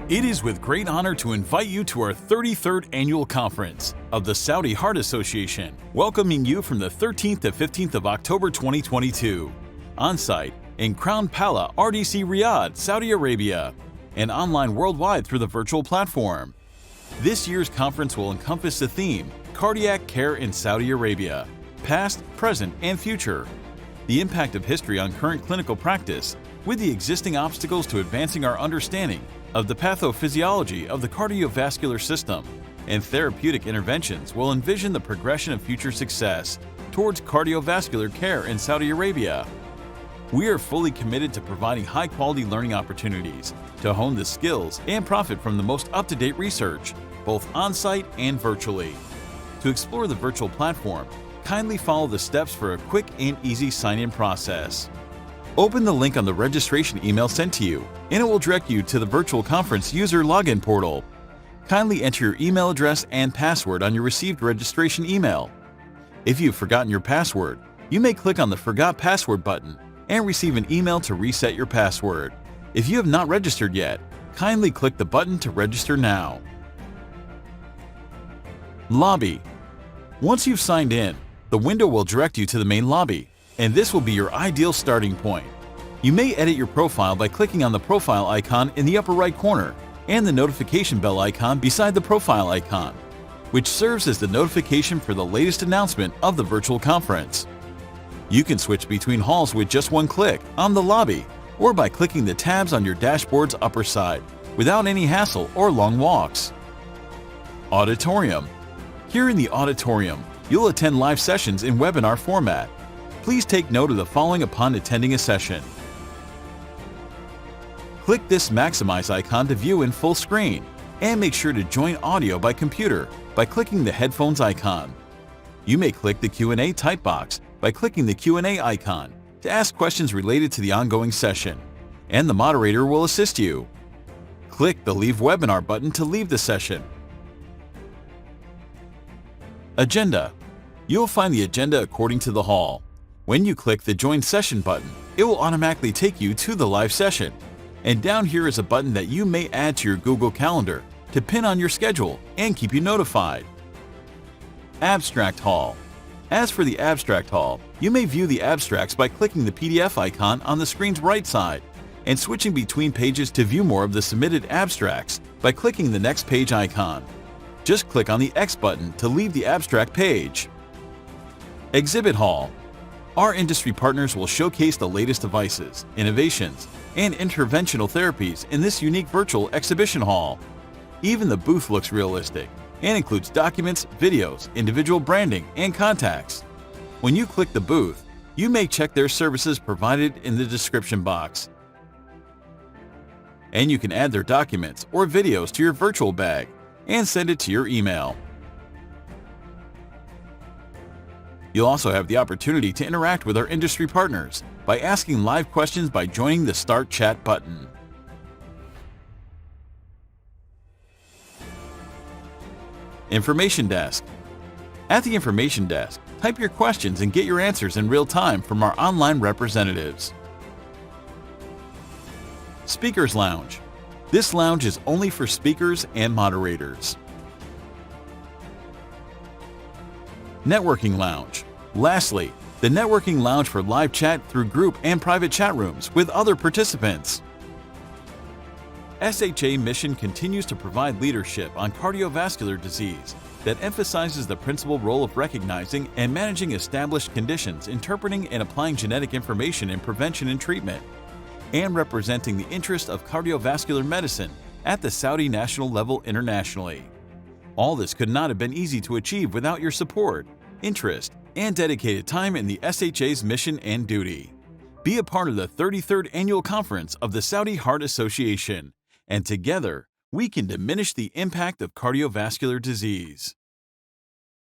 It is with great honor to invite you to our 33rd annual conference of the Saudi Heart Association, welcoming you from the 13th to 15th of October 2022, on-site in Crown Pala, RDC Riyadh, Saudi Arabia, and online worldwide through the virtual platform. This year's conference will encompass the theme, Cardiac Care in Saudi Arabia, Past, Present, and Future. The impact of history on current clinical practice, with the existing obstacles to advancing our understanding of the pathophysiology of the cardiovascular system, and therapeutic interventions will envision the progression of future success towards cardiovascular care in Saudi Arabia. We are fully committed to providing high-quality learning opportunities to hone the skills and profit from the most up-to-date research, both on-site and virtually. To explore the virtual platform, kindly follow the steps for a quick and easy sign-in process. Open the link on the registration email sent to you, and it will direct you to the virtual conference user login portal. Kindly enter your email address and password on your received registration email. If you've forgotten your password, you may click on the Forgot Password button and receive an email to reset your password. If you have not registered yet, kindly click the button to register now. Lobby. Once you've signed in, the window will direct you to the main lobby, and this will be your ideal starting point. You may edit your profile by clicking on the profile icon in the upper right corner and the notification bell icon beside the profile icon, which serves as the notification for the latest announcement of the virtual conference. You can switch between halls with just one click on the lobby or by clicking the tabs on your dashboard's upper side without any hassle or long walks. Auditorium. Here in the auditorium, you'll attend live sessions in webinar format. Please take note of the following upon attending a session. Click this Maximize icon to view in full screen, and make sure to join audio by computer by clicking the headphones icon. You may click the Q&A type box by clicking the Q&A icon to ask questions related to the ongoing session, and the moderator will assist you. Click the Leave Webinar button to leave the session. Agenda. You'll find the agenda according to the hall. When you click the Join Session button, it will automatically take you to the live session. And down here is a button that you may add to your Google Calendar to pin on your schedule and keep you notified. Abstract Hall. As for the Abstract Hall, you may view the abstracts by clicking the PDF icon on the screen's right side and switching between pages to view more of the submitted abstracts by clicking the Next Page icon. Just click on the X button to leave the abstract page. Exhibit Hall. Our industry partners will showcase the latest devices, innovations, and interventional therapies in this unique virtual exhibition hall. Even the booth looks realistic and includes documents, videos, individual branding, and contacts. When you click the booth, you may check their services provided in the description box. And you can add their documents or videos to your virtual bag and send it to your email. You'll also have the opportunity to interact with our industry partners by asking live questions by joining the Start Chat button. Information Desk. At the Information Desk, type your questions and get your answers in real time from our online representatives. Speakers Lounge. This lounge is only for speakers and moderators. Networking Lounge. Lastly, the Networking Lounge for live chat through group and private chat rooms with other participants. SHA mission continues to provide leadership on cardiovascular disease that emphasizes the principal role of recognizing and managing established conditions, interpreting and applying genetic information in prevention and treatment, and representing the interest of cardiovascular medicine at the Saudi national level internationally. All this could not have been easy to achieve without your support, interest, and dedicated time in the SHA's mission and duty. Be a part of the 33rd Annual Conference of the Saudi Heart Association, and together we can diminish the impact of cardiovascular disease.